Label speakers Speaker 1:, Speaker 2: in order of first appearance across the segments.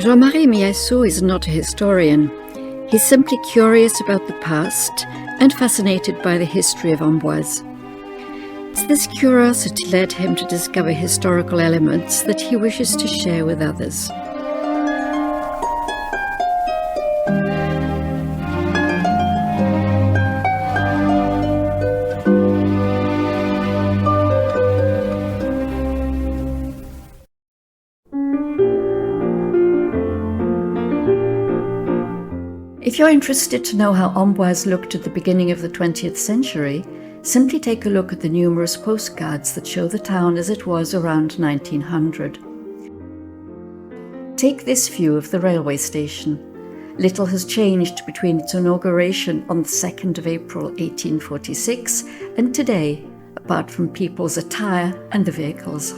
Speaker 1: Jean-Marie Miassou is not a historian. He's simply curious about the past and fascinated by the history of Amboise. It's this curiosity led him to discover historical elements that he wishes to share with others. If you're interested to know how Amboise looked at the beginning of the 20th century, simply take a look at the numerous postcards that show the town as it was around 1900. Take this view of the railway station. Little has changed between its inauguration on the 2nd of April 1846 and today, apart from people's attire and the vehicles.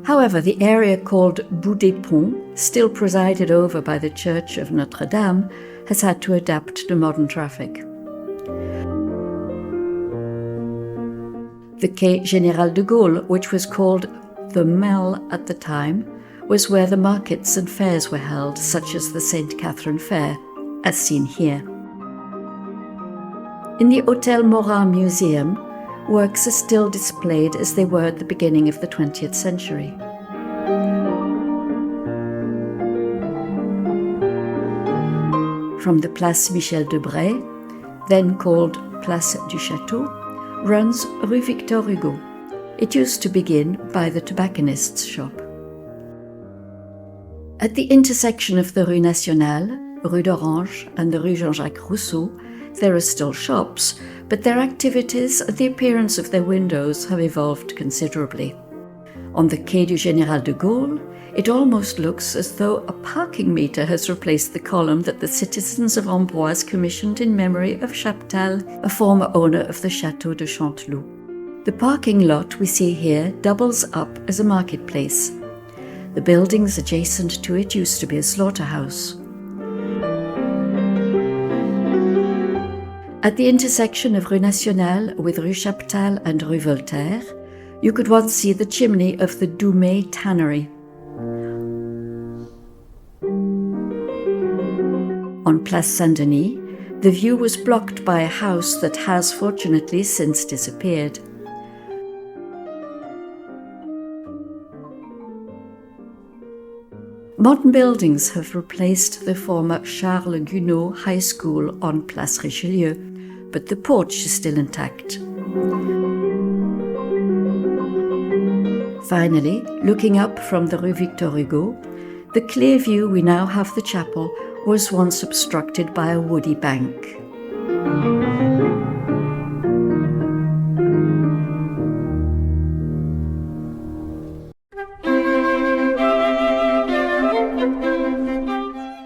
Speaker 1: However, the area called Bout des Ponts, still presided over by the Church of Notre Dame, has had to adapt to modern traffic. The Quai Général de Gaulle, which was called the Mall at the time, was where the markets and fairs were held, such as the St. Catherine Fair, as seen here. In the Hôtel Morin Museum, works are still displayed as they were at the beginning of the 20th century. From the Place Michel Debray, then called Place du Château, runs Rue Victor Hugo. It used to begin by the tobacconist's shop. At the intersection of the Rue Nationale, Rue d'Orange and the Rue Jean-Jacques Rousseau, there are still shops, but their activities and the appearance of their windows have evolved considerably. On the Quai du Général de Gaulle, it almost looks as though a parking meter has replaced the column that the citizens of Amboise commissioned in memory of Chaptal, a former owner of the Château de Chanteloup. The parking lot we see here doubles up as a marketplace. The buildings adjacent to it used to be a slaughterhouse. At the intersection of Rue Nationale with Rue Chaptal and Rue Voltaire, you could once see the chimney of the Doumet tannery. On Place Saint-Denis, the view was blocked by a house that has fortunately since disappeared. Modern buildings have replaced the former Charles Gounod High School on Place Richelieu, but the porch is still intact. Finally, looking up from the Rue Victor Hugo, the clear view we now have the chapel was once obstructed by a woody bank.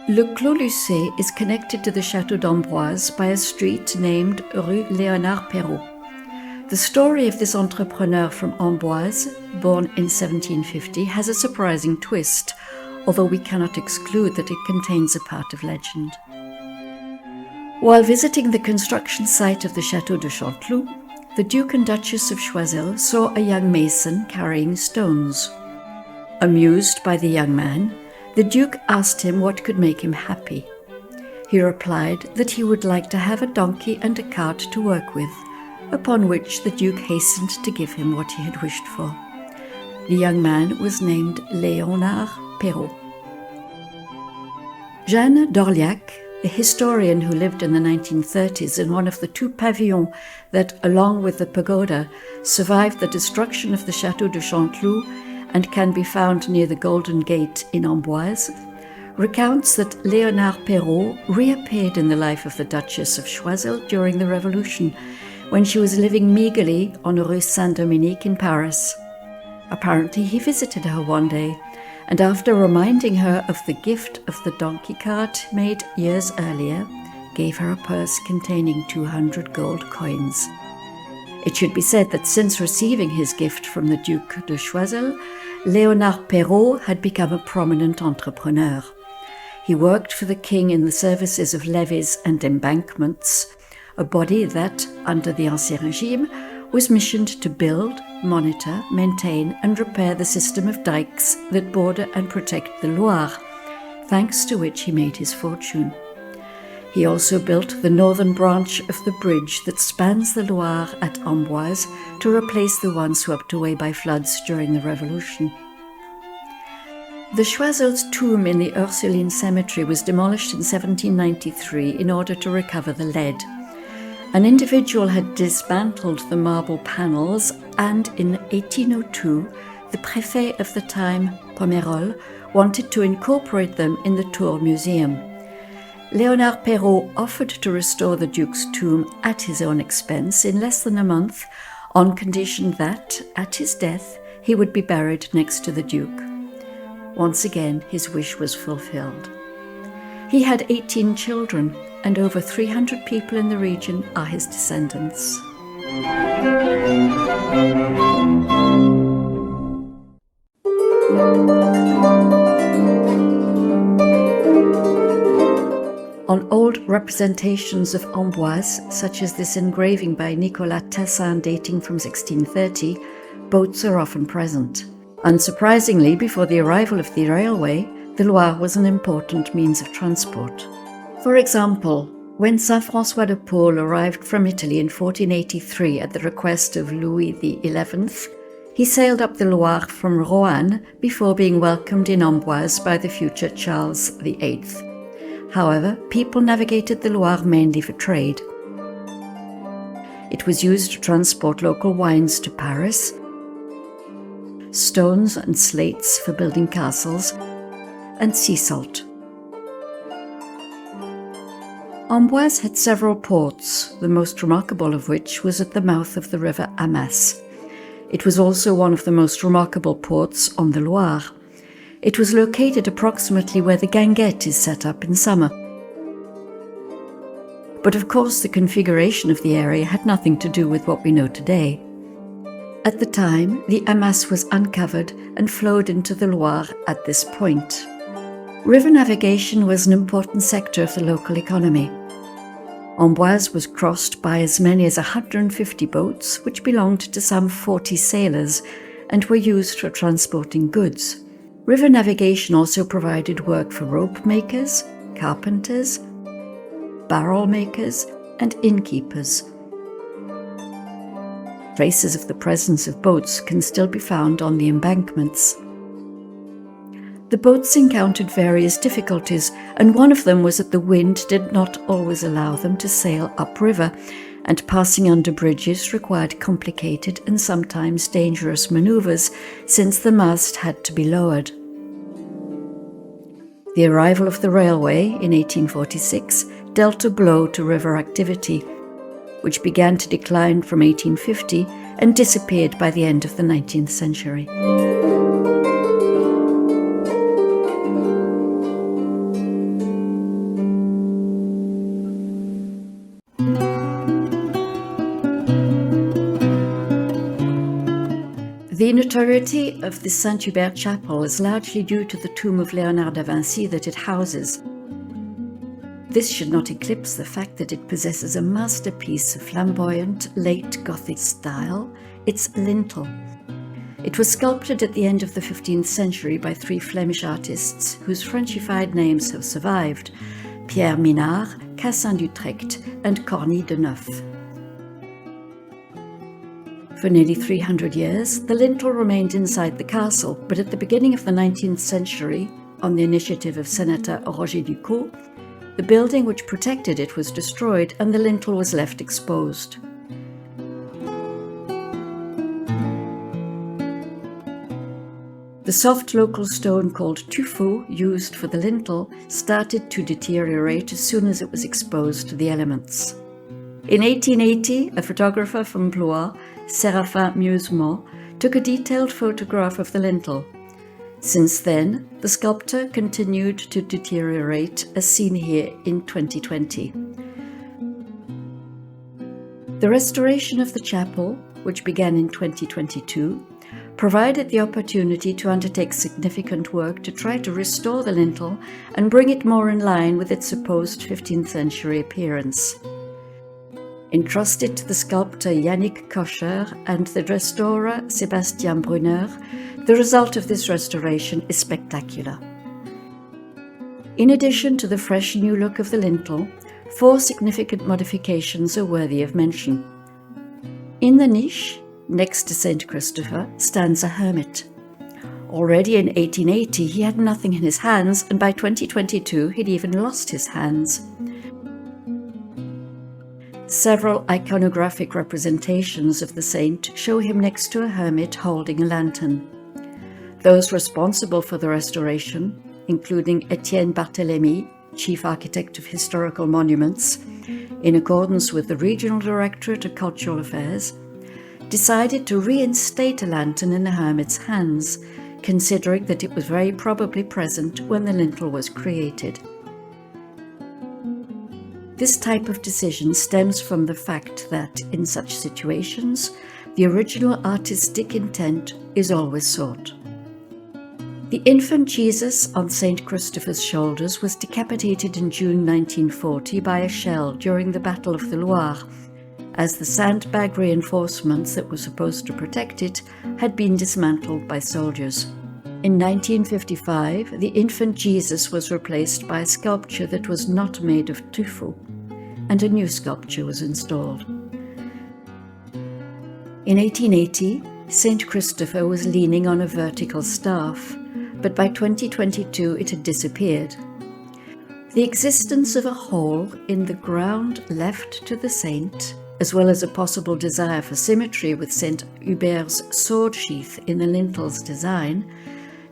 Speaker 1: Le Clos Lucé is connected to the Château d'Amboise by a street named Rue Léonard Perrault. The story of this entrepreneur from Amboise, born in 1750, has a surprising twist, although we cannot exclude that it contains a part of legend. While visiting the construction site of the Château de Chanteloup, the Duke and Duchess of Choiseul saw a young mason carrying stones. Amused by the young man, the Duke asked him what could make him happy. He replied that he would like to have a donkey and a cart to work with, upon which the Duke hastened to give him what he had wished for. The young man was named Léonard Perrault. Jeanne d'Orliac, a historian who lived in the 1930s in one of the two pavillons that, along with the pagoda, survived the destruction of the Château de Chanteloup and can be found near the Golden Gate in Amboise, recounts that Léonard Perrault reappeared in the life of the Duchess of Choiseul during the Revolution, when she was living meagerly on Rue Saint-Dominique in Paris. Apparently he visited her one day, and after reminding her of the gift of the donkey cart made years earlier, gave her a purse containing 200 gold coins. It should be said that since receiving his gift from the Duc de Choiseul, Léonard Perrault had become a prominent entrepreneur. He worked for the king in the services of levies and embankments, a body that, under the Ancien Régime, was missioned to build, monitor, maintain and repair the system of dikes that border and protect the Loire, thanks to which he made his fortune. He also built the northern branch of the bridge that spans the Loire at Amboise to replace the one swept away by floods during the Revolution. The Choiseul's tomb in the Ursuline cemetery was demolished in 1793 in order to recover the lead. An individual had dismantled the marble panels, and in 1802, the préfet of the time, Pomerol, wanted to incorporate them in the Tours Museum. Léonard Perrault offered to restore the Duke's tomb at his own expense in less than a month, on condition that, at his death, he would be buried next to the Duke. Once again, his wish was fulfilled. He had 18 children, and over 300 people in the region are his descendants. On old representations of Amboise, such as this engraving by Nicolas Tessin dating from 1630, boats are often present. Unsurprisingly, before the arrival of the railway, the Loire was an important means of transport. For example, when Saint François de Paul arrived from Italy in 1483 at the request of Louis XI, he sailed up the Loire from Roanne before being welcomed in Amboise by the future Charles VIII. However, people navigated the Loire mainly for trade. It was used to transport local wines to Paris, stones and slates for building castles, and sea salt. Amboise had several ports, the most remarkable of which was at the mouth of the river Amas. It was also one of the most remarkable ports on the Loire. It was located approximately where the Guinguette is set up in summer. But of course the configuration of the area had nothing to do with what we know today. At the time, the Amas was uncovered and flowed into the Loire at this point. River navigation was an important sector of the local economy. Amboise was crossed by as many as 150 boats, which belonged to some 40 sailors and were used for transporting goods. River navigation also provided work for rope makers, carpenters, barrel makers, and innkeepers. Traces of the presence of boats can still be found on the embankments. The boats encountered various difficulties, and one of them was that the wind did not always allow them to sail upriver, and passing under bridges required complicated and sometimes dangerous maneuvers, since the mast had to be lowered. The arrival of the railway in 1846 dealt a blow to river activity, which began to decline from 1850 and disappeared by the end of the 19th century. The notoriety of the Saint-Hubert chapel is largely due to the tomb of Léonard de Vinci that it houses. This should not eclipse the fact that it possesses a masterpiece of flamboyant, late Gothic style, its lintel. It was sculpted at the end of the 15th century by 3 Flemish artists whose Frenchified names have survived: Pierre Minard, Cassin d'Utrecht, and Cornille de Neuf. For nearly 300 years, the lintel remained inside the castle, but at the beginning of the 19th century, on the initiative of Senator Roger Ducos, the building which protected it was destroyed and the lintel was left exposed. The soft local stone called tuffeau, used for the lintel, started to deteriorate as soon as it was exposed to the elements. In 1880, a photographer from Blois, Séraphin Meusemont, took a detailed photograph of the lintel. Since then, the sculpture continued to deteriorate, as seen here in 2020. The restoration of the chapel, which began in 2022, provided the opportunity to undertake significant work to try to restore the lintel and bring it more in line with its supposed 15th century appearance. Entrusted to the sculptor Yannick Kocher and the restorer Sébastien Brunner, the result of this restoration is spectacular. In addition to the fresh new look of the lintel, 4 significant modifications are worthy of mention. In the niche, next to Saint Christopher, stands a hermit. Already in 1880 he had nothing in his hands, and by 2022 he'd even lost his hands. Several iconographic representations of the saint show him next to a hermit holding a lantern. Those responsible for the restoration, including Etienne Barthélemy, Chief Architect of Historical Monuments, in accordance with the Regional Directorate of Cultural Affairs, decided to reinstate a lantern in the hermit's hands, considering that it was very probably present when the lintel was created. This type of decision stems from the fact that, in such situations, the original artistic intent is always sought. The infant Jesus on St. Christopher's shoulders was decapitated in June 1940 by a shell during the Battle of the Loire, as the sandbag reinforcements that were supposed to protect it had been dismantled by soldiers. In 1955, the infant Jesus was replaced by a sculpture that was not made of tufu, and a new sculpture was installed. In 1880, St. Christopher was leaning on a vertical staff, but by 2022 it had disappeared. The existence of a hole in the ground left to the saint, as well as a possible desire for symmetry with St. Hubert's sword sheath in the lintel's design,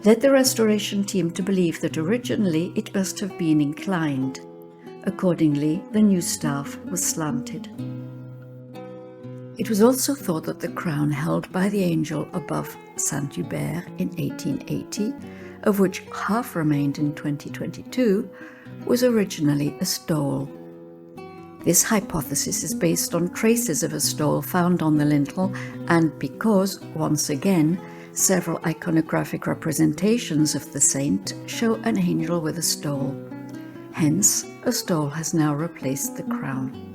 Speaker 1: led the restoration team to believe that originally it must have been inclined. Accordingly, the new staff was slanted. It was also thought that the crown held by the angel above Saint Hubert in 1880, of which half remained in 2022, was originally a stole. This hypothesis is based on traces of a stole found on the lintel, and because, once again, several iconographic representations of the saint show an angel with a stole. Hence, a stole has now replaced the crown.